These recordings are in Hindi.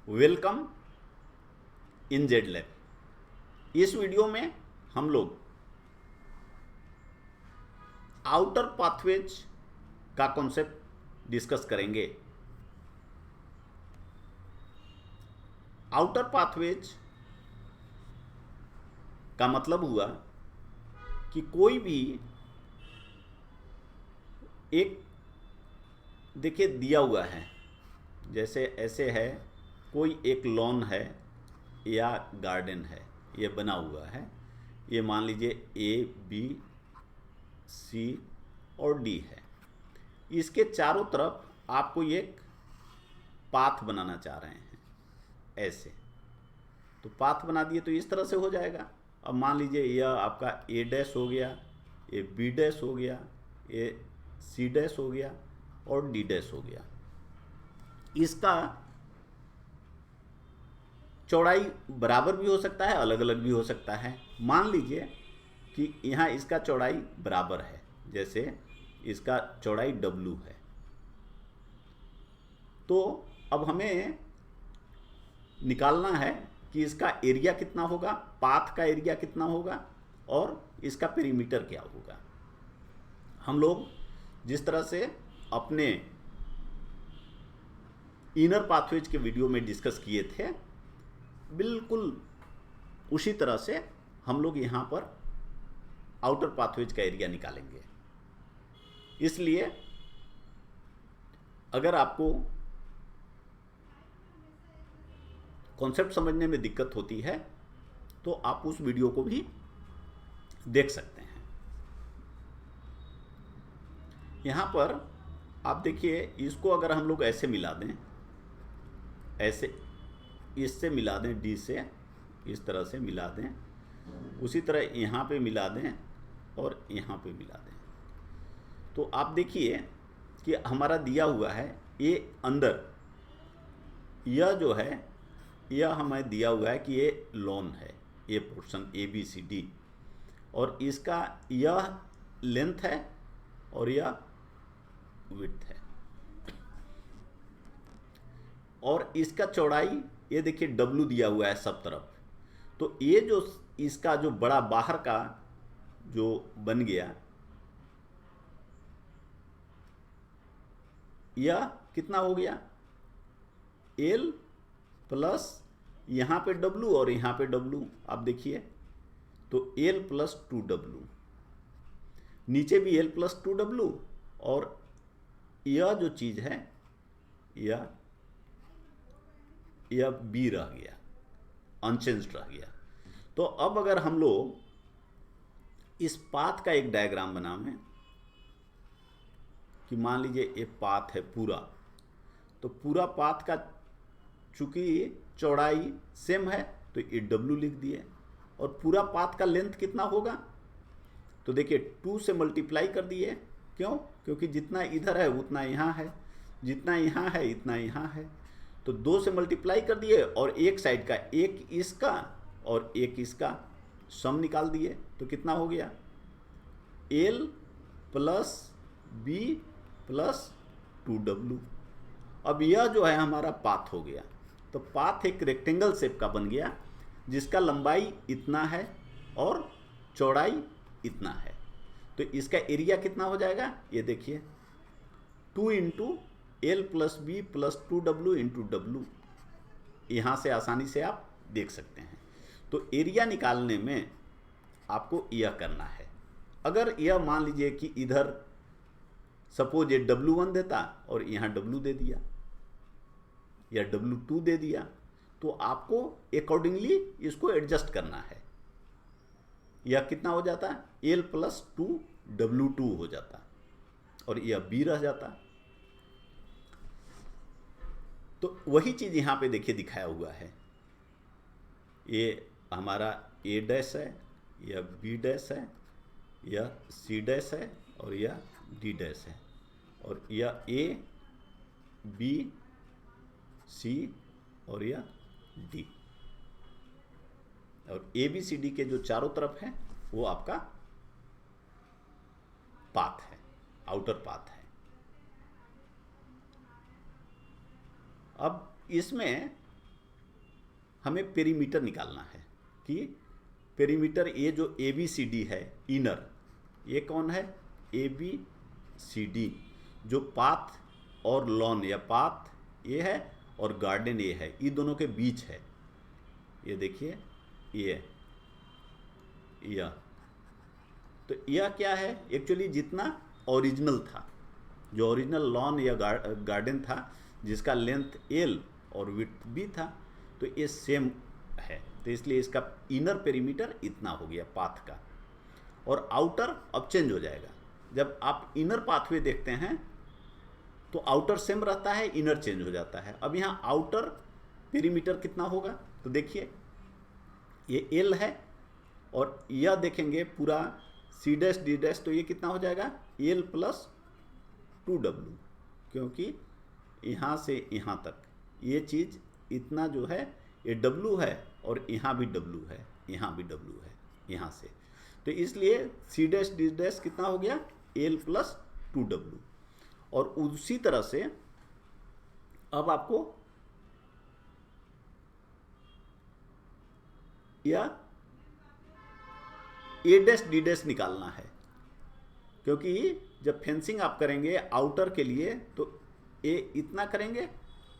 Welcome in Z lab. इस वीडियो में हम लोग आउटर पाथवेज का कॉन्सेप्ट डिस्कस करेंगे। आउटर पाथवेज का मतलब हुआ कि कोई भी एक, देखिए दिया हुआ है, जैसे ऐसे है, कोई एक लॉन है या गार्डन है, ये बना हुआ है। ये मान लीजिए ए बी सी और डी है। इसके चारों तरफ आपको एक पाथ बनाना चाह रहे हैं, ऐसे तो पाथ बना दिए तो इस तरह से हो जाएगा। अब मान लीजिए यह आपका ए डैश हो गया, ये बी डैश हो गया, ये सी डैश हो गया और डी डैश हो गया। इसका चौड़ाई बराबर भी हो सकता है, अलग अलग भी हो सकता है। मान लीजिए कि यहाँ इसका चौड़ाई बराबर है, जैसे इसका चौड़ाई W है, तो अब हमें निकालना है कि इसका एरिया कितना होगा, पाथ का एरिया कितना होगा और इसका पेरीमीटर क्या होगा। हम लोग जिस तरह से अपने इनर पाथवेज के वीडियो में डिस्कस किए थे, बिल्कुल उसी तरह से हम लोग यहाँ पर आउटर पाथवेज का एरिया निकालेंगे। इसलिए अगर आपको कॉन्सेप्ट समझने में दिक्कत होती है तो आप उस वीडियो को भी देख सकते हैं। यहाँ पर आप देखिए, इसको अगर हम लोग ऐसे मिला दें, ऐसे इससे मिला दें, डी से इस तरह से मिला दें, उसी तरह यहाँ पे मिला दें और यहाँ पे मिला दें, तो आप देखिए कि हमारा दिया हुआ है ये अंदर, यह जो है यह हमें दिया हुआ है कि ये लॉन है, ये portion A B C D, और इसका यह लेंथ है और यह विड्थ है, और इसका चौड़ाई ये देखिए W दिया हुआ है सब तरफ। तो ये जो इसका जो बड़ा बाहर का जो बन गया, यह कितना हो गया, L प्लस यहाँ पे W और यहाँ पे W, आप देखिए तो L प्लस 2W, नीचे भी L प्लस 2W, और यह जो चीज़ है यह B रह गया, अनचेंज्ड रह गया। तो अब अगर हम लोग इस पाथ का एक डायग्राम बनावें कि मान लीजिए ये पाथ है पूरा, तो पूरा पाथ का चूंकि चौड़ाई सेम है तो ये W लिख दिए, और पूरा पाथ का लेंथ कितना होगा, तो देखिए 2 से मल्टीप्लाई कर दिए। क्यों? क्योंकि जितना इधर है उतना यहाँ है, जितना यहाँ है इतना यहाँ है, तो 2 से मल्टीप्लाई कर दिए, और एक साइड का, एक इसका और एक इसका सम निकाल दिए, तो कितना हो गया, L plus B plus 2W। अब यह जो है हमारा पाथ हो गया। तो पाथ एक रेक्टेंगल शेप का बन गया, जिसका लंबाई इतना है और चौड़ाई इतना है। तो इसका एरिया कितना हो जाएगा, ये देखिए 2 into L plus B plus 2W into W, यहाँ से आसानी से आप देख सकते हैं। तो एरिया निकालने में आपको यह करना है। अगर यह मान लीजिए कि इधर सपोज ये W1 देता और यहाँ W दे दिया या W2 दे दिया, तो आपको अकॉर्डिंगली इसको एडजस्ट करना है। यह कितना हो जाता है, L प्लस 2W2 हो जाता, और यह B रह जाता। तो वही चीज़ यहाँ पे देखिए दिखाया हुआ है, ये हमारा A डैश है, यह B डैश है, यह C डैश है और यह D डैश है, और यह A B C और यह D, और A B C D के जो चारों तरफ है वो आपका पाथ है, आउटर पाथ है। अब इसमें हमें पेरीमीटर निकालना है कि पेरीमीटर ये जो ए बी सी डी है इनर, ये कौन है, ए बी सी डी, जो पाथ और लॉन या पाथ ये है और गार्डन ये है, ये दोनों के बीच है। ये देखिए ये यह, तो यह क्या है एक्चुअली, जितना ओरिजिनल था, जो ओरिजिनल लॉन या गार्डन था जिसका लेंथ एल और विड्थ बी था, तो ये सेम है, तो इसलिए इसका इनर पेरीमीटर इतना हो गया पाथ का। और आउटर अब चेंज हो जाएगा, जब आप इनर पाथवे देखते हैं तो आउटर सेम रहता है, इनर चेंज हो जाता है। अब यहाँ आउटर पेरीमीटर कितना होगा, तो देखिए ये एल है और यह देखेंगे पूरा सी डैश डी डैश, तो ये कितना हो जाएगा एल प्लस 2W, क्योंकि यहाँ से यहाँ तक ये चीज़ इतना जो है ये W है और यहाँ भी W है, यहाँ भी W है यहाँ से, तो इसलिए सी डैश डी डैश कितना हो गया एल प्लस 2W। और उसी तरह से अब आपको या ए डैश डी डैश निकालना है, क्योंकि जब फेंसिंग आप करेंगे आउटर के लिए तो ए इतना करेंगे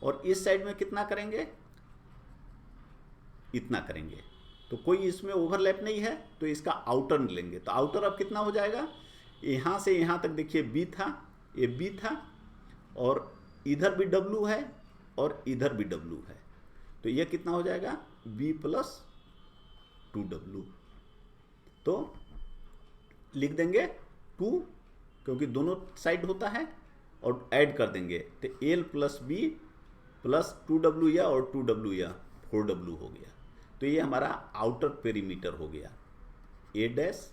और इस साइड में कितना करेंगे, इतना करेंगे, तो कोई इसमें ओवरलैप नहीं है, तो इसका आउटर लेंगे। तो आउटर अब कितना हो जाएगा, यहाँ से यहाँ तक देखिए बी था, ये बी था और इधर भी W है और इधर भी W है, तो ये कितना हो जाएगा B प्लस 2W। तो लिख देंगे 2, क्योंकि दोनों साइड होता है, और ऐड कर देंगे तो L plus B plus 2W या और 2W या 4W हो गया। तो ये हमारा आउटर पेरीमीटर हो गया, A dash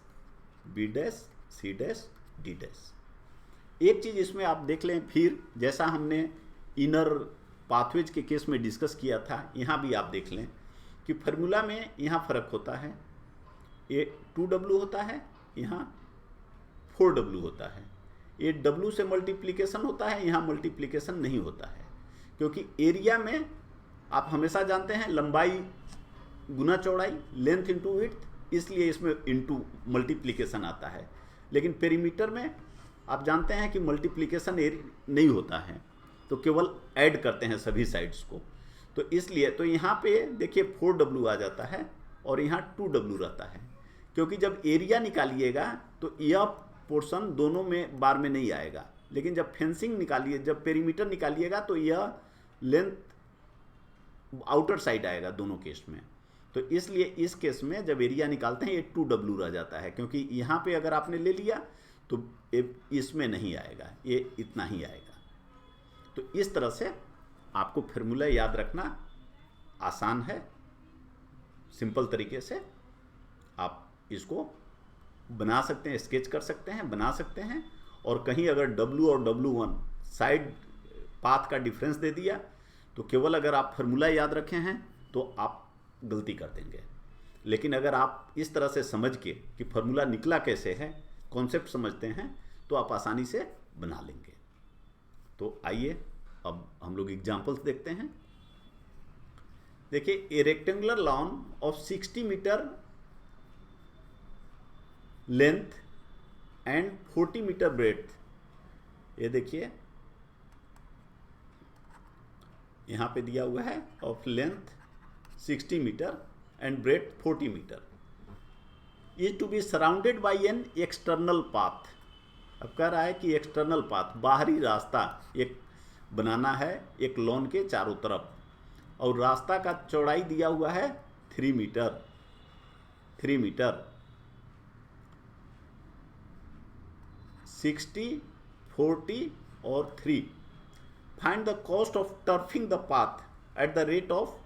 B dash C dash D dash. एक चीज़ इसमें आप देख लें, फिर जैसा हमने इनर पाथवेज के केस में डिस्कस किया था, यहाँ भी आप देख लें कि फार्मूला में यहाँ फ़र्क होता है, ये 2W होता है, यहाँ 4W होता है, ये W से मल्टीप्लिकेशन होता है, यहाँ मल्टीप्लिकेशन नहीं होता है, क्योंकि एरिया में आप हमेशा जानते हैं लंबाई गुना चौड़ाई, लेंथ इंटू विड्थ, इसलिए इसमें इंटू मल्टीप्लिकेशन आता है। लेकिन पेरीमीटर में आप जानते हैं कि मल्टीप्लिकेशन नहीं होता है, तो केवल ऐड करते हैं सभी साइड्स को, तो इसलिए तो यहाँ पे देखिए 4W आ जाता है और यहाँ 2W रहता है, क्योंकि जब एरिया निकालिएगा तो यह पोर्शन दोनों में बार में नहीं आएगा, लेकिन जब फेंसिंग निकालिए, जब पेरीमीटर निकालिएगा तो यह लेंथ आउटर साइड आएगा दोनों केस में। तो इसलिए इस केस में जब एरिया निकालते हैं ये 2W रह जाता है, क्योंकि यहाँ पे अगर आपने ले लिया तो इसमें नहीं आएगा, ये इतना ही आएगा। तो इस तरह से आपको फार्मूला याद रखना आसान है, सिंपल तरीके से आप इसको बना सकते हैं, स्केच कर सकते हैं, बना सकते हैं। और कहीं अगर W और W1 साइड पाथ का डिफरेंस दे दिया तो केवल अगर आप फार्मूला याद रखे हैं तो आप गलती कर देंगे, लेकिन अगर आप इस तरह से समझ के कि फार्मूला निकला कैसे है, कॉन्सेप्ट समझते हैं, तो आप आसानी से बना लेंगे। तो आइए अब हम लोग एग्जांपल्स देखते हैं। देखिए, a rectangular lawn of 60 metre length and 40 metre breadth, ये देखिए यहाँ पे दिया हुआ है, of length 60 metre and breadth 40 metre, is to be surrounded by an external path. अब कह रहा है कि एक्सटर्नल पाथ, बाहरी रास्ता एक बनाना है एक लॉन के चारों तरफ, और रास्ता का चौड़ाई दिया हुआ है 3 मीटर, 60, 40 और 3। Find the cost of turfing the path at the rate of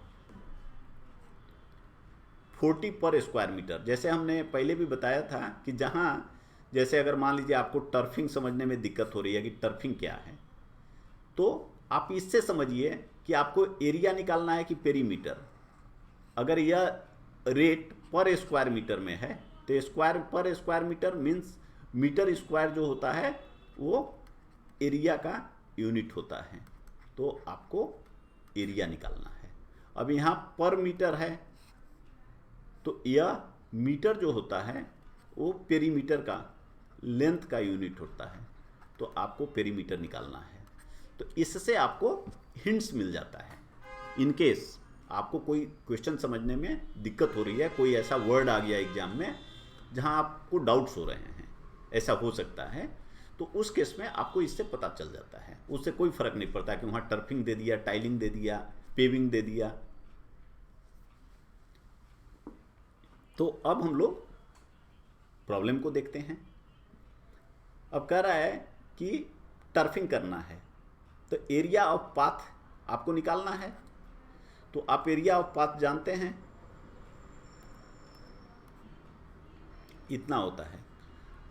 40 पर स्क्वायर मीटर। जैसे हमने पहले भी बताया था कि जहाँ जैसे अगर मान लीजिए आपको टर्फिंग समझने में दिक्कत हो रही है कि टर्फिंग क्या है, तो आप इससे समझिए कि आपको एरिया निकालना है कि पेरीमीटर। अगर यह रेट पर स्क्वायर मीटर में है तो स्क्वायर पर square metre means metre square जो होता है वो एरिया का यूनिट होता है, तो आपको एरिया निकालना है। अब यहाँ पर मीटर है, तो यह मीटर जो होता है वो पेरीमीटर का लेंथ का यूनिट होता है, तो आपको पेरीमीटर निकालना है। तो इससे आपको हिंट्स मिल जाता है। इन केस आपको कोई क्वेश्चन समझने में दिक्कत हो रही है, कोई ऐसा वर्ड आ गया एग्जाम में जहां आपको डाउट्स हो रहे हैं, ऐसा हो सकता है, तो उस केस में आपको इससे पता चल जाता है। उससे कोई फर्क नहीं पड़ता कि वहां टर्फिंग दे दिया, टाइलिंग दे दिया, पेविंग दे दिया। तो अब हम लोग प्रॉब्लम को देखते हैं। अब कह रहा है कि टर्फिंग करना है, तो एरिया ऑफ पाथ आपको निकालना है। तो आप एरिया ऑफ पाथ जानते हैं, इतना होता है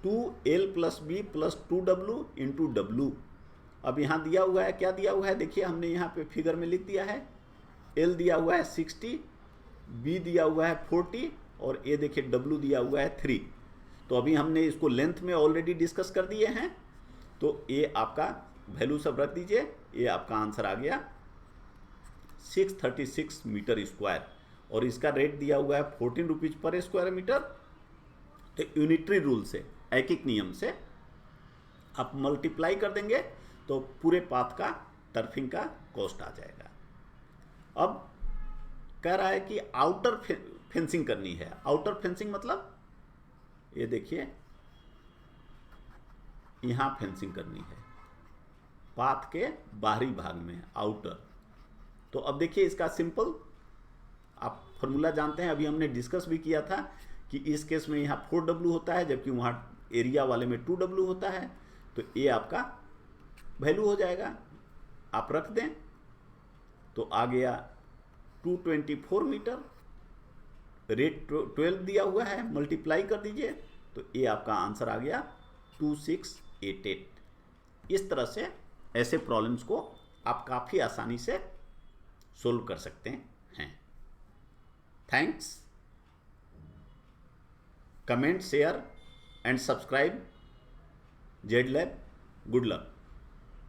2L + B + 2W × W। अब यहाँ दिया हुआ है, क्या दिया हुआ है देखिए, हमने यहाँ पे फिगर में लिख दिया है। L दिया हुआ है 60, B दिया हुआ है 40 और ये देखिए W दिया हुआ है 3। तो अभी हमने इसको लेंथ में ऑलरेडी डिस्कस कर दिए हैं, तो ये आपका वैल्यू सब रख दीजिए। ये आपका आंसर आ गया 636 मीटर स्क्वायर, और इसका रेट दिया हुआ है 14 रुपीज पर स्क्वायर मीटर। तो यूनिटरी रूल से, ऐकिक नियम से आप मल्टीप्लाई कर देंगे तो पूरे पाथ का टर्फिंग का कॉस्ट आ जाएगा। अब कह रहा है कि आउटर फेंसिंग करनी है। आउटर फेंसिंग मतलब ये देखिए, यहां फेंसिंग करनी है पाथ के बाहरी भाग में, आउटर। तो अब देखिए इसका सिंपल आप फॉर्मूला जानते हैं, अभी हमने डिस्कस भी किया था कि इस केस में यहाँ 4W होता है, जबकि वहाँ एरिया वाले में 2W होता है। तो ये आपका वैल्यू हो जाएगा, आप रख दें तो आ गया 224 मीटर। रेट 12 दिया हुआ है, मल्टीप्लाई कर दीजिए तो ये आपका आंसर आ गया 2688। इस तरह से ऐसे प्रॉब्लम्स को आप काफ़ी आसानी से सोल्व कर सकते हैं। Thanks. Comment, share and subscribe Z lab. Good luck.